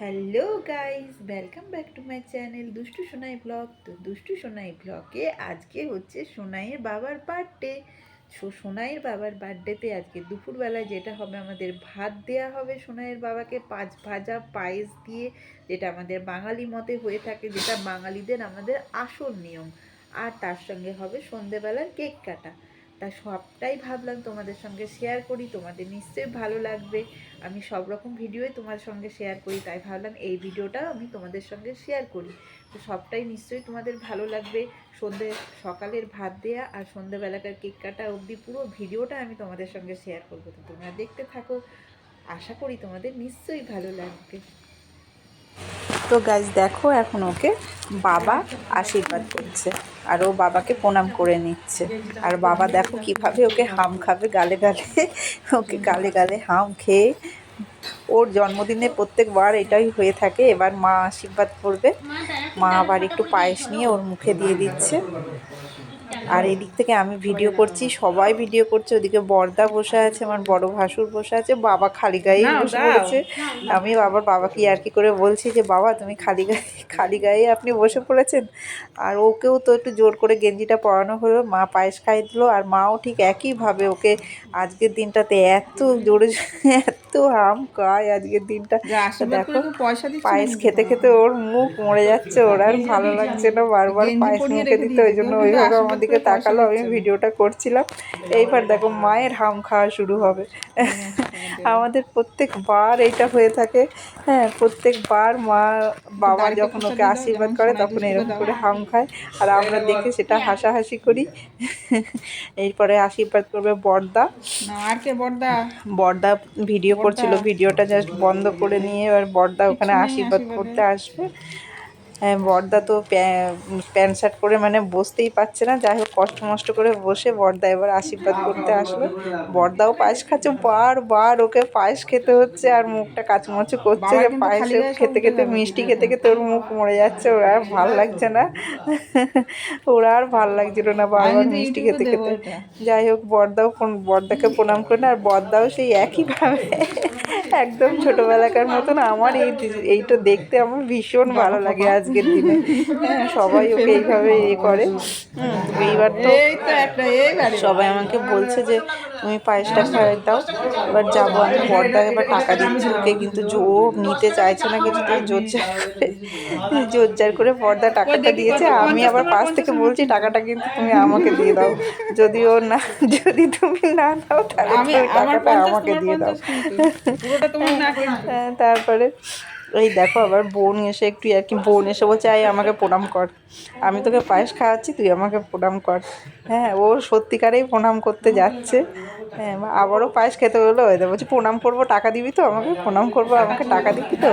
Hello guys, welcome back to my channel দুষ্টু Sonai blog. তো দুষ্টু সোনাই ব্লগে আজকে হচ্ছে সোনাইয়ের বাবার বার্থডে। সোনাইয়ের বাবার বার্থডেতে আজকে দুপুরবেলায় যেটা হবে, আমাদের ভাত দেয়া হবে সোনাইয়ের বাবাকে পাঁচ ভাজা পায়েস দিয়ে, যেটা আমাদের বাঙালি মতে হয়ে থাকে, যেটা বাঙালিদের আমাদের আসল নিয়ম। আর তার সঙ্গে হবে সন্ধেবেলার কেক কাটা। তা সবটাই ভাবলাম তোমাদের সঙ্গে শেয়ার করি, তোমাদের নিশ্চয়ই ভালো লাগবে। আমি সব রকম ভিডিওই তোমার সঙ্গে শেয়ার করি, তাই ভাবলাম এই ভিডিওটা আমি তোমাদের সঙ্গে শেয়ার করি। তো সবটাই নিশ্চয়ই তোমাদের ভালো লাগবে। সকালের ভাত দেয়া আর সন্ধ্যেবেলাকার কেক কাটা অবধি পুরো ভিডিওটা আমি তোমাদের সঙ্গে শেয়ার করবো। তো তোমরা দেখতে থাকো, আশা করি তোমাদের নিশ্চয়ই ভালো লাগবে। তো গাইজ দেখো, এখন ওকে বাবা আশীর্বাদ করছে আর ও বাবাকে প্রণাম করে নিচ্ছে। আর বাবা দেখো কিভাবে ওকে হাম খাবে, গালে গালে ওকে গালে গালে হাম খেয়ে। ওর জন্মদিনে প্রত্যেকবার এটাই হয়ে থাকে। এবার মা আশীর্বাদ করবে, মা আবার একটু পায়েস নিয়ে ওর মুখে দিয়ে দিচ্ছে। আর এদিক থেকে আমি ভিডিও করছি, সবাই ভিডিও করছে। ওদিকে বড়দা বসে আছে, আমার বড় ভাসুর বসে আছে, বাবা খালি গায়েই বসে পড়েছে। আমি বাবাকে ইয়ার্কি করে বলছি যে বাবা তুমি খালি গায়ে আপনি বসে পড়েছেন। আর ওকেও তো একটু জোর করে গেঞ্জিটা পরানো হলো, মা পায়েস খাইয়ে দিল। আর মাও ঠিক একইভাবে ওকে আজকের দিনটাতে এত জোরে এত হাম খায় আজকের দিনটা। দেখো পায়েস খেতে খেতে ওর মুখ মরে যাচ্ছে, ওর আর ভালো লাগছে না বারবার পায়েস মুখে দিতে, ওই জন্য ওইভাবে আমার দিকে তাকালো। আমি ভিডিওটা করছিলাম। এইবার দেখো মায়ের হাম খাওয়া শুরু হবে। আমাদের প্রত্যেকবার এইটা হয়ে থাকে। হ্যাঁ, প্রত্যেকবার বাবা যখন ওকে আশীর্বাদ করে তখন এরকম করে হাম খায়, আর আমরা দেখে সেটা হাসাহাসি করি। এরপরে আশীর্বাদ করবে বড়দা। বড়দা ভিডিও করছিল, ভিডিওটা জাস্ট বন্ধ করে নিয়ে এবার বড়দা ওখানে আশীর্বাদ করতে আসবে। হ্যাঁ, বড়দা তো প্যান্ট শার্ট পরে মানে বসতেই পারছে না, যাই হোক কষ্ট মষ্ট করে বসে বড়দা এবার আশীর্বাদ করতে আসলো। বড়দাও পায়েস খাচ্ছে, বারবার ওকে পায়েস খেতে হচ্ছে আর মুখটা কাচুমাচু করছে যে পায়েস খেতে খেতে, মিষ্টি খেতে খেতে ওর মুখ মরে যাচ্ছে। ওর আর ভাল লাগছে না, ওরা আর ভাল লাগছিল না বারবার মিষ্টি খেতে খেতে। যাই হোক বড়দাকে প্রণাম করে না, আর বড়দাও সেই একইভাবে একদম ছোটবেলাকার মতন। আমার এইটা দেখতে আমার ভীষণ ভালো লাগে আজকের দিনে। হ্যাঁ, সবাই ওকে এইভাবে করে। এইবার তো সবাই আমাকে বলছে যে তুমি পায়েসটা খাইয়ে দাও। এবার যাবো আমি, বড়দা এবার টাকা দিচ্ছি ওকে, কিন্তু জোর নিতে চাইছে না কিছুতে। জোর করে বড়দা টাকাটা দিয়েছে। আমি আবার পাশ থেকে বলছি টাকাটা কিন্তু তুমি আমাকে দিয়ে দাও, যদি তুমি না দাও তাহলে তুমি টাকাটা আমাকে দিয়ে দাও। তারপরে এই দেখো আবার বোন এসে বোন এসে বলছে আয় আমাকে প্রণাম কর, আমি তোকে পায়েস খাওয়াচ্ছি, তুই আমাকে প্রণাম কর। হ্যাঁ, ও সত্যিকারেই প্রণাম করতে যাচ্ছে। হ্যাঁ, আবারও পায়েস খেতে হলো। এদের বলছি প্রণাম করবো, টাকা দিবি তো আমাকে, প্রণাম করবো আমাকে টাকা দিবি তো।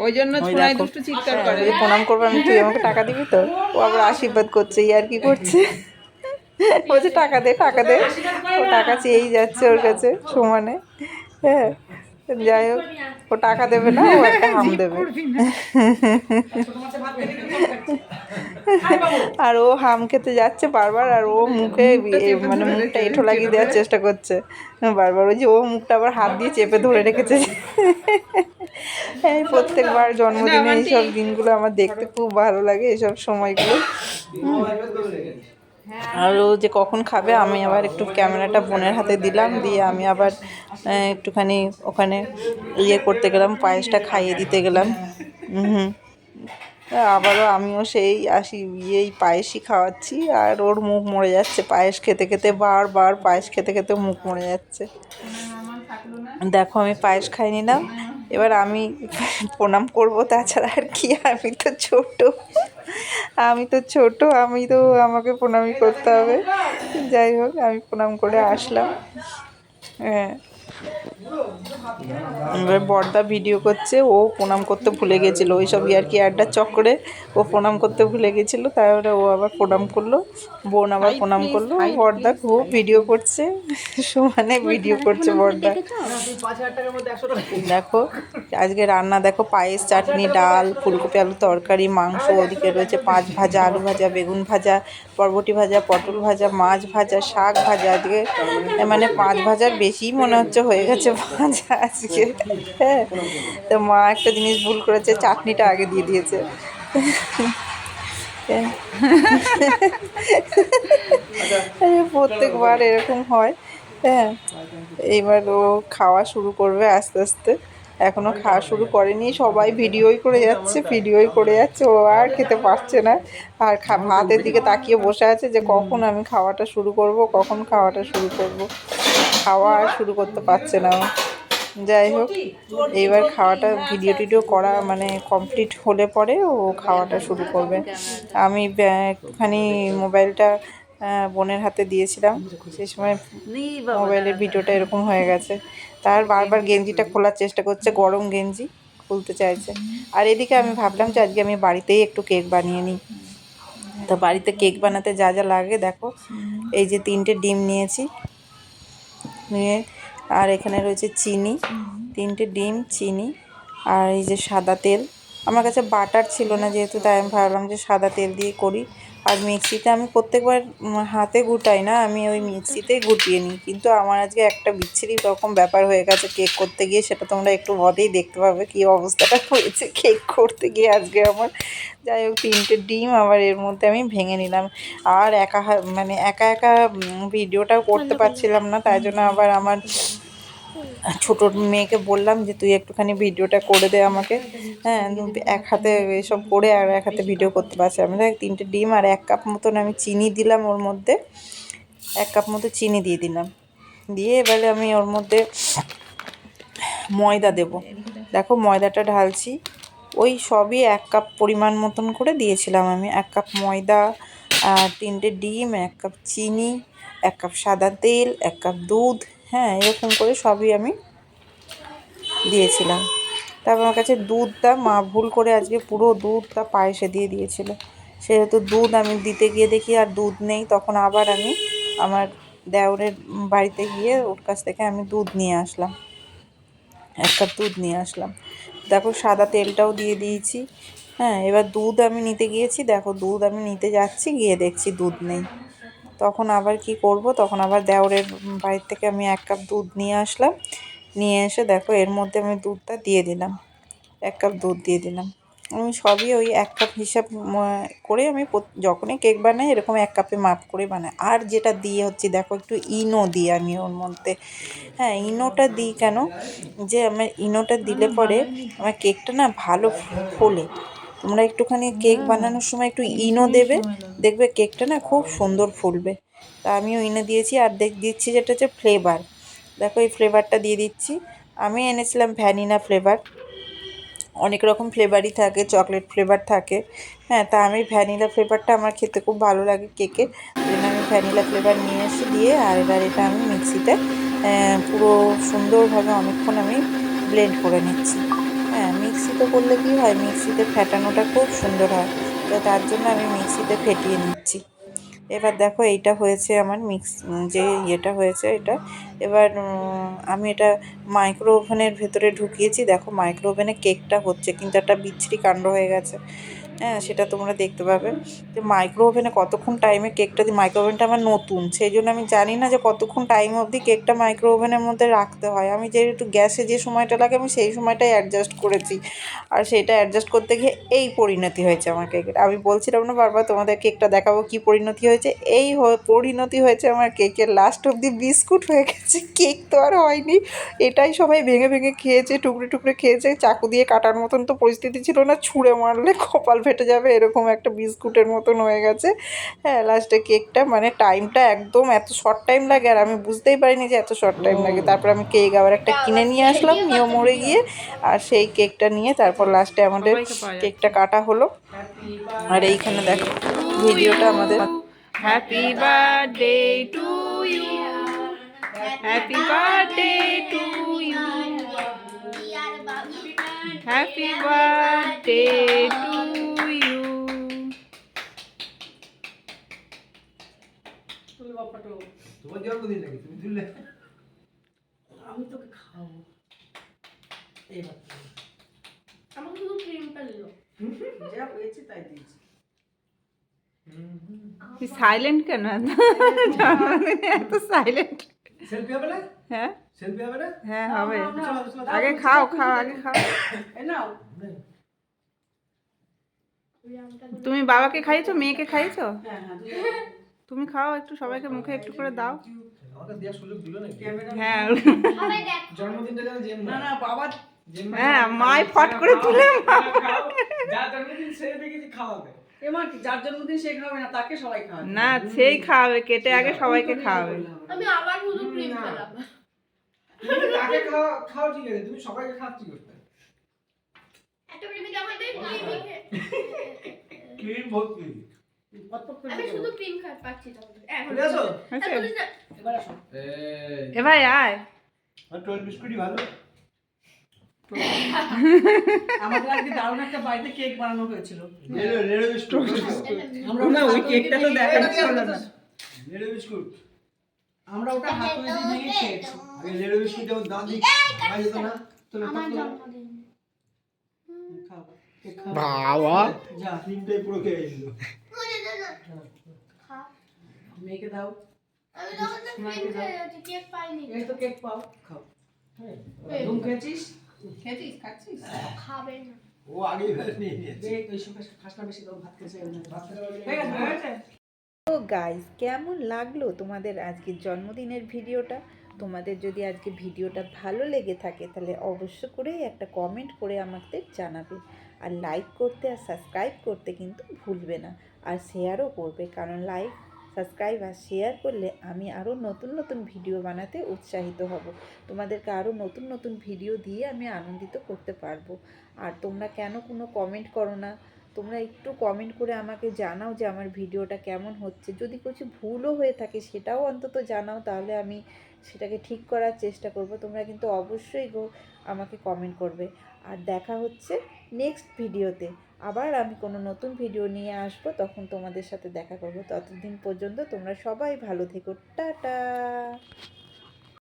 ওই জন্য প্রণাম করবো আমি, তুই আমাকে টাকা দিবি তো। ও আবার আশীর্বাদ করছে, আর কি করছে, বলছে টাকা দে টাকা দে। ও টাকা চেয়েই যাচ্ছে ওর কাছে সমানে। হ্যাঁ, যাই হোক, ও টাকা দেবে না, ও একটা হাম দেবে। আর ও হাম খেতে যাচ্ছে বারবার, আর ও মুখে মানে মুখটা এঁঠো লাগিয়ে দেওয়ার চেষ্টা করছে বারবার। ওই যে ও মুখটা আবার হাত দিয়ে চেপে ধরে রেখেছে। এই প্রত্যেকবার জন্মদিনে এইসব দিনগুলো আমার দেখতে খুব ভালো লাগে, এইসব সময়গুলো। আর ও যে কখন খাবে, আমি আবার একটু ক্যামেরাটা বোনের হাতে দিলাম, দিয়ে আমি আবার একটুখানি ওখানে করতে গেলাম, পায়েসটা খাইয়ে দিতে গেলাম। আবারও আমিও সেই পায়েসই খাওয়াচ্ছি, আর ওর মুখ মরে যাচ্ছে পায়েস খেতে খেতে, বারবার পায়েস খেতে খেতে মুখ মরে যাচ্ছে। দেখো আমি পায়েস খাই নিলাম, এবার আমি প্রণাম করব, তাছাড়া আর কি। আমি তো ছোট, আমাকে প্রণামই করতে হবে। যাই হোক, আমি প্রণাম করে আসলাম। হ্যাঁ, এবার বড়দা ভিডিও করছে, ও প্রণাম করতে ভুলে গেছিলো, ওই সব ইয়ার্কি আড্ডার চক্করে ও প্রণাম করতে ভুলে গেছিলো। তারপরে ও আবার প্রণাম করলো, বোন আবার প্রণাম করলো। বড়দা খুব ভিডিও করছে, সমানে ভিডিও করছে বড়দা। দেখো আজকে রান্না, দেখো পায়েস, চাটনি, ডাল, ফুলকপি আলু তরকারি, মাংস, ওদিকে রয়েছে পাঁচ ভাজা, আলু ভাজা, বেগুন ভাজা, বরবটি ভাজা, পটল ভাজা, মাছ ভাজা, শাক ভাজা। আজকে মানে 5 ভাজার বেশি মনে হচ্ছে হয়ে গেছে ভাজা। আজকে। হ্যাঁ, তো মা একটা জিনিস ভুল করেছে, চাটনিটা আগে দিয়ে দিয়েছে। প্রত্যেকবার এরকম হয়। হ্যাঁ, এইবার ও খাওয়া শুরু করবে আস্তে আস্তে। এখনো খাওয়া শুরু করেনি, সবাই ভিডিওই করে যাচ্ছে, ও আর খেতে পারছে না। আর ভাতের দিকে তাকিয়ে বসে আছে যে কখন আমি খাওয়াটা শুরু করব, খাওয়া আর শুরু করতে পারছে না ও। যাই হোক, এইবার খাওয়াটা ভিডিও টিডিও করা মানে কমপ্লিট হলে পরে ও খাওয়াটা শুরু করবে। আমি একটুখানি মোবাইলটা বোনের হাতে দিয়েছিলাম, সেই সময় মোবাইলের ভিডিওটা এরকম হয়ে গেছে। তার বারবার গেঞ্জিটা খোলার চেষ্টা করছে, গরম গেঞ্জি খুলতে চাইছে। আর এদিকে আমি ভাবলাম যে আজকে আমি বাড়িতেই একটু কেক বানিয়ে নিই। তো বাড়িতে কেক বানাতে যা যা লাগে দেখো, এই যে 3টে ডিম নিয়েছি, নিয়ে আর এখানে রয়েছে চিনি, 3টে ডিম, চিনি, আর এই যে সাদা তেল। আমার কাছে বাটার ছিল না যেহেতু, তাই আমি ভাবলাম যে সাদা তেল দিয়ে করি। আর মিক্সিতে আমি প্রত্যেকবার হাতে গুটাই না, আমি ওই মিক্সিতেই গুটিয়ে নিই। কিন্তু আমার আজকে একটা বিচ্ছিরি রকম ব্যাপার হয়ে গেছে কেক করতে গিয়ে, সেটা তোমরা একটু বাদেই দেখতে পাবে কী অবস্থাটা হয়েছে কেক করতে গিয়ে আজকে আমার। যাই হোক, 3টে ডিম আবার এর মধ্যে আমি ভেঙে নিলাম। আর মানে একা একা ভিডিওটাও করতে পারছিলাম না, তাই জন্য আবার আমার ছোটো মেয়েকে বললাম যে তুই একটুখানি ভিডিওটা করে দে আমাকে। হ্যাঁ, এক হাতে এসব করে আর এক হাতে ভিডিও করতে পারছি। আমি 3টে ডিম আর 1 কাপ মতন আমি চিনি দিলাম ওর মধ্যে, 1 কাপ মতো চিনি দিয়ে দিলাম। দিয়ে এবারে আমি ওর মধ্যে ময়দা দেব। দেখো ময়দাটা ঢালছি, ওই সবই 1 কাপ পরিমাণ মতন করে দিয়েছিলাম আমি। 1 কাপ ময়দা, আর 3টে ডিম, 1 কাপ চিনি, 1 কাপ সাদা তেল, 1 কাপ দুধ। হ্যাঁ, এরকম করে সবই আমি দিয়েছিলাম। তারপর আমার কাছে দুধটা মা ভুল করে আজকে পুরো দুধটা পায়েসে দিয়ে দিয়েছিল। সেহেতু দুধ আমি দিতে গিয়ে দেখি আর দুধ নেই, তখন আবার আমি আমার দেওরের বাড়িতে গিয়ে ওর কাছ থেকে আমি দুধ নিয়ে আসলাম, 1 কাপ দুধ নিয়ে আসলাম। দেখো সাদা তেলটাও দিয়ে দিয়েছি। হ্যাঁ, এবার দুধ আমি নিতে গিয়েছি, দেখো দুধ আমি নিতে যাচ্ছি, গিয়ে দেখছি দুধ নেই। তখন আবার কি করব, তখন আবার দেওরের বাড়ির থেকে আমি 1 কাপ দুধ নিয়ে আসলাম। নিয়ে এসে দেখো এর মধ্যে আমি দুধটা দিয়ে দিলাম, 1 কাপ দুধ দিয়ে দিলাম। আমি সবই ওই 1 কাপ হিসাব করে আমি যখনই কেক বানাই এরকম 1 কাপে মাপ করে বানাই। আর যেটা দিয়ে হচ্ছে দেখো একটু ইনো দিই আমি ওর মধ্যে। হ্যাঁ, ইনোটা দিই কেন, যে আমার ইনোটা দিলে পরে আমার কেকটা না ভালো ফোলে। তোমরা একটুখানি কেক বানানোর সময় একটু ইনো দেবে, দেখবে কেকটা না খুব সুন্দর ফুলবে। তা আমিও ইনো দিয়েছি। আর দিচ্ছি যেটা হচ্ছে ফ্লেভার, দেখো এই ফ্লেভারটা দিয়ে দিচ্ছি। আমি এনেছিলাম ভ্যানিলা ফ্লেভার, অনেক রকম ফ্লেভারই থাকে, চকলেট ফ্লেভার থাকে। হ্যাঁ, তা আমি ভ্যানিলা ফ্লেভারটা আমার খেতে খুব ভালো লাগে কেকে, ওই জন্য আমি ভ্যানিলা ফ্লেভার নিয়ে এসে দিয়ে আর এবার এটা আমি মিক্সিতে পুরো সুন্দরভাবে অনেকক্ষণ আমি ব্লেন্ড করে নিচ্ছি। হ্যাঁ, মিক্সিতে করলে কী হয়, মিক্সিতে ফেটানোটা খুব সুন্দর হয়, তো তার জন্য আমি মিক্সিতে ফেটিয়ে নিচ্ছি। এবার দেখো এইটা হয়েছে আমার যে ইয়েটা হয়েছে এটা। এবার আমি এটা মাইক্রো ওভেনের ভেতরে ঢুকিয়েছি, দেখো মাইক্রো ওভেনে কেকটা হচ্ছে, কিন্তু একটা বিচ্ছিরি কাণ্ড হয়ে গেছে। হ্যাঁ, সেটা তোমরা দেখতে পাবে যে মাইক্রো ওভেনে কতক্ষণ টাইমে কেকটা দিই। মাইক্রো ওভেনটা আমার নতুন, সেই জন্য আমি জানি না যে কতক্ষণ টাইম অবধি কেকটা মাইক্রো ওভেনের মধ্যে রাখতে হয়। আমি যেহেতু গ্যাসে যে সময়টা লাগে আমি সেই সময়টাই অ্যাডজাস্ট করেছি, আর সেইটা অ্যাডজাস্ট করতে গিয়ে এই পরিণতি হয়েছে আমার কেকের। আমি বলছিলাম না বারবার তোমাদের কেকটা দেখাবো কী পরিণতি হয়েছে, এই পরিণতি হয়েছে আমার কেকের। লাস্ট অবধি বিস্কুট হয়ে গেছে, কেক তো আর হয়নি। এটাই সবাই ভেঙে ভেঙে খেয়েছে, টুকরে টুকরে খেয়েছে, চাকু দিয়ে কাটার মতন তো পরিস্থিতি ছিল না, ছুঁড়ে মারলে কপাল ফেটে যাবে এরকম একটা বিস্কুটের মতন হয়ে গেছে। হ্যাঁ, লাস্টে কেকটা মানে টাইমটা একদম এত শর্ট টাইম লাগে, আর আমি বুঝতেই পারিনি যে এত শর্ট টাইম লাগে। তারপর আমি কেক আবার একটা কিনে নিয়ে আসলাম নিয়ম মরে গিয়ে, আর সেই কেকটা নিয়ে তারপর লাস্টে আমাদের কেকটা কাটা হলো। আর এইখানে দেখো ভিডিওটা আমাদের। Happy birthday to you, happy birthday to you, happy birthday to you. তোমার জন্মদিন নাকি, তুমি তুললে? আমি তোকে খাওয়াবো এইবার। আমাকে শুধু ক্রিমটা দিল, যা হয়েছে তাই দিয়েছি। সাইলেন্ট কেন, জন্মদিনে এত সাইলেন্ট? সেলফি হবে না? হ্যাঁ, সেলফি হবে না? হ্যাঁ নাও, হবে। নাও, নাও, নাও, আগে নাও, খাও নাও, খাও নাও, আগে খাও। এই নাও। তুমি বাবাকে খাইয়েছো, মেয়েকে খাইয়েছো? হ্যাঁ হ্যাঁ তুমি খাও একটু, সবাইকে মুখে একটু করে দাও। আমাকে দেওয়ার সুযোগ দিল নাকি? ক্যামেরা হ্যাঁ জন্মদিনটা যেন না না বাবা হ্যাঁ মাই ফট করে তুলে যা জন্মদিন সে দেখেছি খাওয়াবে। এমা কি যার জন্মদিন সে খাবে না তাকে সবাই খাবে না সেই খাওয়াবে, কেটে আগে সবাইকে খাওয়াবে। আমি আবার শুধু ক্রিম খেলাম। তুমি তাকে খাও ঠিক আছে, তুমি সবাইকে খাওয়াচ্ছি করতে। একটা মিনিট আমাদের ক্রিম ক্রিম ভর্তি। আমি শুধু ক্রিম খাই পাচ্ছি না এখন চলে আসো। হয়েছে? এবার আসো এই এ ভাই আয়। আর টোস্ট বিস্কুটই ভালো। আমাদের আজকে দারুণ একটা বাড়িতে কেক বানানো হয়েছিল রেড বিস্কুট। আমরা না ওই কেকটা তো দেখাচ্ছি না রেড বিস্কুট। আমরা ওটা হাত দিয়ে ভেঙে খেয়েছি আগে রেড বিস্কুট যেমন দাঁত দিয়ে খাওয়া যেত না? তোলে আমার তোলে। জন্মদিন। খাও কেক খাও বাবা যা তিনটাই পুরো খেয়ে নিল। খা। মেয়েকে দাও আমি তখন তো ক্রিম খেয়ে যাচ্ছি, কেক পাইনি। এই তো কেক পাও খাও তুমি খেয়েছিস খেয়েছিস খাচ্ছিস খাবে না। ও আগেই ভেবে নিয়ে নিয়েছে। এই ওই সঙ্গে খাসটা বেশি দাও ভাত খেয়েছে ভাত খেতে পারলে- ঠিক আছে হয়ে গেছে তো গাইস কেমন লাগলো তোমাদের আজকের জন্মদিনের ভিডিওটা? তোমাদের যদি আজকে ভিডিওটা ভালো লেগে থাকে তাহলে অবশ্য করেই একটা কমেন্ট করে আমাকে জানাবে, আর লাইক করতে আর সাবস্ক্রাইব করতে কিন্তু ভুলবে না, আর শেয়ারও করবে, কারণ লাইক সাবস্ক্রাইব আর শেয়ার করলে আমি আরও নতুন নতুন ভিডিও বানাতে উৎসাহিত হব, তোমাদেরকে আরও নতুন নতুন ভিডিও দিয়ে আমি আনন্দিত করতে পারবো। আর তোমরা কেন কোনো কমেন্ট করো না? তোমরা একটু কমেন্ট করে আমাকে জানাও যে আমার ভিডিওটা কেমন হচ্ছে, যদি কিছু ভুলও হয়ে থাকে সেটাও অন্তত জানাও, তাহলে আমি সেটাকে ঠিক করার চেষ্টা করব। তোমরা কিন্তু অবশ্যই আমাকে কমেন্ট করবে। আর দেখা হচ্ছে নেক্সট ভিডিওতে, আবার আমি কোনো নতুন ভিডিও নিয়ে আসবো, তখন তোমাদের সাথে দেখা করব। ততদিন পর্যন্ত তোমরা সবাই ভালো থেকো, টাটা।